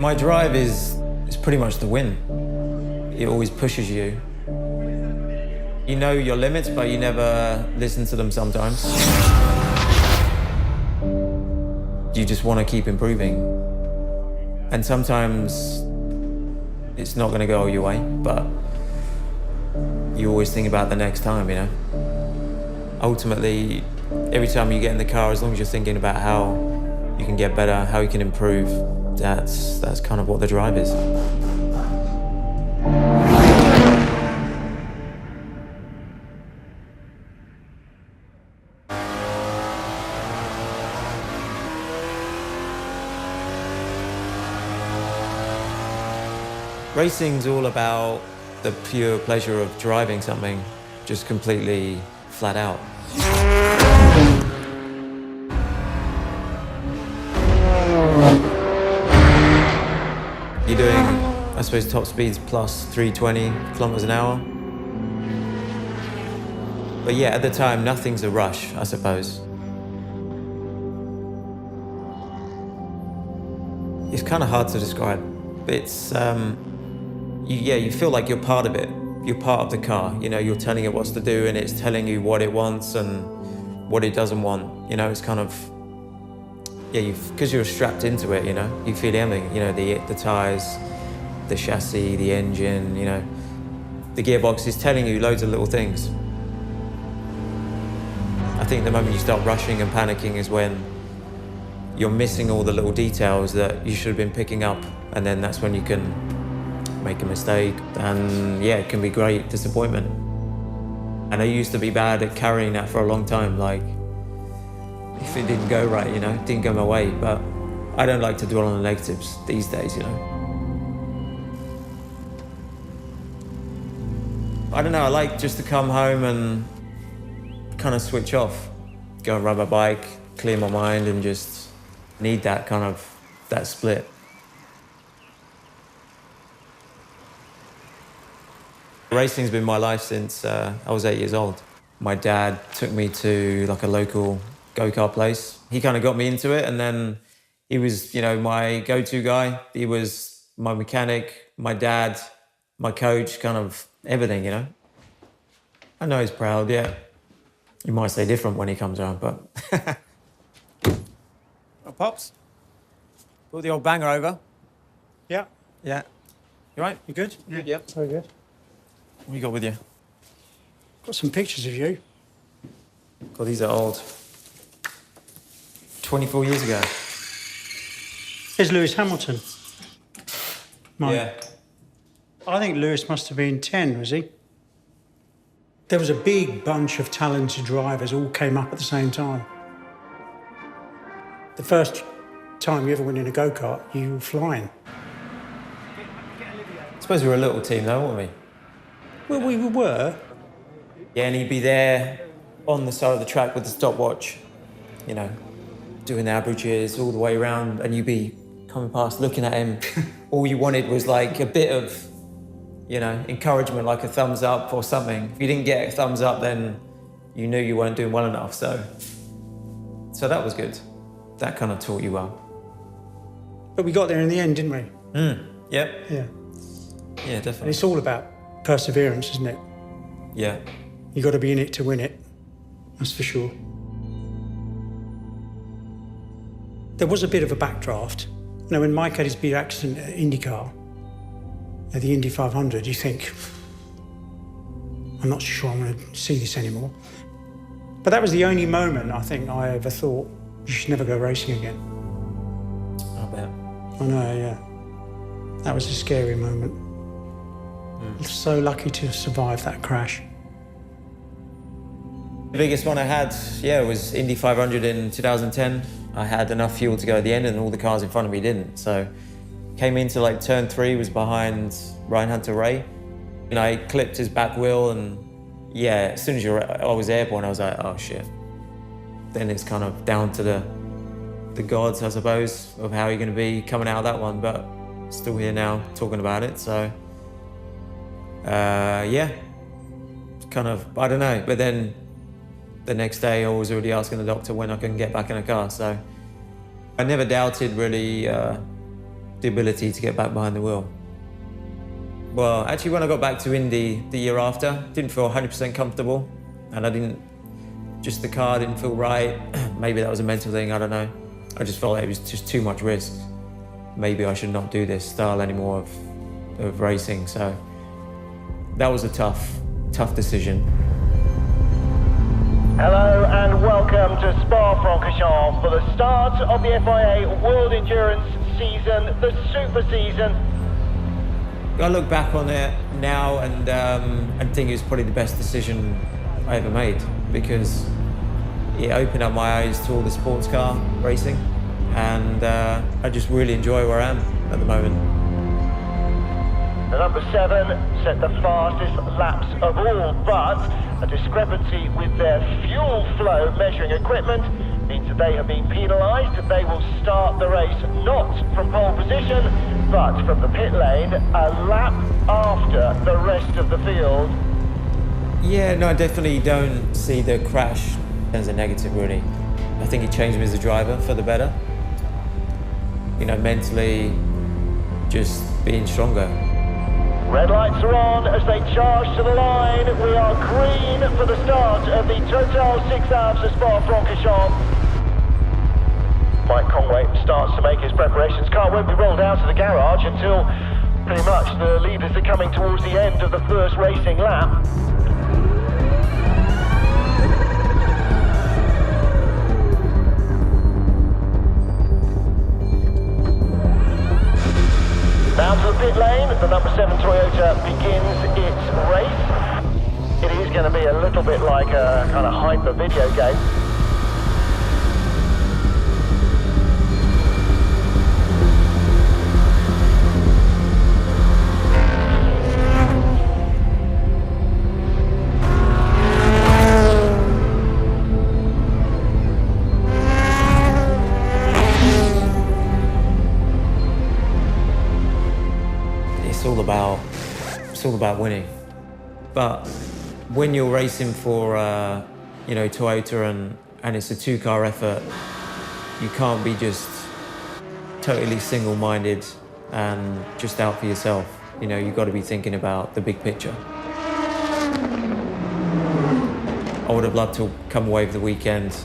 My drive is pretty much the win. It always pushes you. You know your limits, but you never listen to them sometimes. You just want to keep improving. And sometimes it's not going to go your way, but you always think about the next time, you know? Ultimately, every time you get in the car, as long as you're thinking about how you can get better, how you can improve, that's kind of what the drive is. Racing's all about the pure pleasure of driving something, just completely flat out. You're doing, I suppose, top speeds plus 320 kilometers an hour. But yeah, at the time, nothing's a rush, I suppose. It's kind of hard to describe. It's, you feel like you're part of it. You're part of the car. You know, you're telling it what to do, and it's telling you what it wants and what it doesn't want. You know, it's kind of, because you're strapped into it, you know, you feel everything. You know, the tires, the chassis, the engine, you know. The gearbox is telling you loads of little things. I think the moment you start rushing and panicking is when you're missing all the little details that you should have been picking up, and then that's when you can make a mistake, and yeah, it can be great disappointment. And I used to be bad at carrying that for a long time, like, if it didn't go right, you know, it didn't go my way, but I don't like to dwell on the negatives these days, you know. I don't know, I like just to come home and kind of switch off, go and ride my bike, clear my mind, and just need that kind of, that split. Racing's been my life since I was 8 years old. My dad took me to like a local go-kart place. He kind of got me into it, and then he was, you know, my go-to guy. He was my mechanic, my dad, my coach, kind of everything, you know. I know he's proud, yeah. You might say different when he comes around, but... Oh, Pops. Brought the old banger over. Yeah. Yeah. You right? You good? Yeah. Yep. Very good. What you got with you? Got some pictures of you. God, these are old. 24 years ago. Here's Lewis Hamilton. Mike. Yeah. I think Lewis must have been 10, was he? There was a big bunch of talented drivers all came up at the same time. The first time you ever went in a go-kart, you were flying. I suppose we were a little team though, weren't we? Well, we were. Yeah, and he'd be there on the side of the track with the stopwatch, you know, doing the averages all the way around, and you'd be coming past looking at him. All you wanted was like a bit of, you know, encouragement, like a thumbs up or something. If you didn't get a thumbs up, then you knew you weren't doing well enough, so that was good. That kind of taught you well. But we got there in the end, didn't we? Yep. Yeah. Yeah, And definitely. it's all about perseverance, isn't it? Yeah. You got to be in it to win it. That's for sure. There was a bit of a backdraft. You know, when Mike had his big accident at IndyCar, at the Indy 500, you think, I'm not sure I'm going to see this anymore. But that was the only moment I think I ever thought, you should never go racing again. I bet. I know, yeah. That was a scary moment. So lucky to have survived that crash. The biggest one I had, yeah, was Indy 500 in 2010. I had enough fuel to go at the end, and all the cars in front of me didn't. So came into like turn 3, was behind Ryan Hunter-Ray. And I clipped his back wheel, and yeah, as soon as I was airborne, I was like, oh shit. Then it's kind of down to the gods, I suppose, of how you're going to be coming out of that one. But still here now talking about it, so yeah, kind of, I don't know. But then the next day I was already asking the doctor when I can get back in a car, so I never doubted really the ability to get back behind the wheel. Well, actually, when I got back to Indi the year after, didn't feel 100% comfortable, and the car didn't feel right. Maybe that was a mental thing, I don't know. I just felt like it was just too much risk. Maybe I should not do this style anymore of racing, so that was a tough decision. Hello and welcome to Spa-Francorchamps for the start of the FIA World Endurance season, the super season. I look back on it now and think it was probably the best decision I ever made, because it opened up my eyes to all the sports car racing, and I just really enjoy where I am at the moment. The number 7 set the fastest laps of all, but a discrepancy with their fuel flow measuring equipment means that they have been penalised. They will start the race not from pole position, but from the pit lane, a lap after the rest of the field. Yeah, no, I definitely don't see the crash as a negative, really. I think it changed me as a driver for the better. You know, mentally, just being stronger. Red lights are on as they charge to the line. We are green for the start of the Total 6 Hours of Spa-Francorchamps. Майк Конвей starts to make his preparations. Car won't be rolled out of the garage until pretty much the leaders are coming towards the end of the first racing lap. Down to the pit lane, the number 7 Toyota begins its race. It is going to be a little bit like a kind of hyper video game. It's all about winning. But when you're racing for, Toyota and it's a two-car effort, you can't be just totally single-minded and just out for yourself. You know, you've got to be thinking about the big picture. I would have loved to come away with the weekend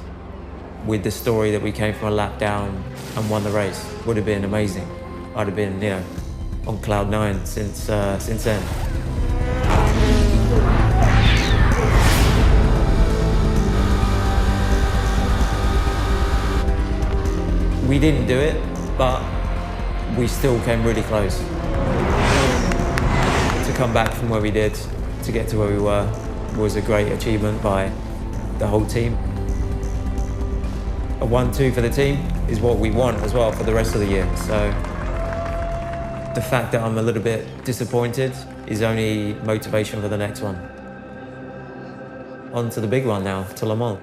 with the story that we came from a lap down and won the race. Would have been amazing. I'd have been, on cloud 9 since then. We didn't do it, but we still came really close. To come back from where we did, to get to where we were, was a great achievement by the whole team. A 1-2 for the team is what we want as well for the rest of the year. So the fact that I'm a little bit disappointed is only motivation for the next one. On to the big one now, to Le Mans.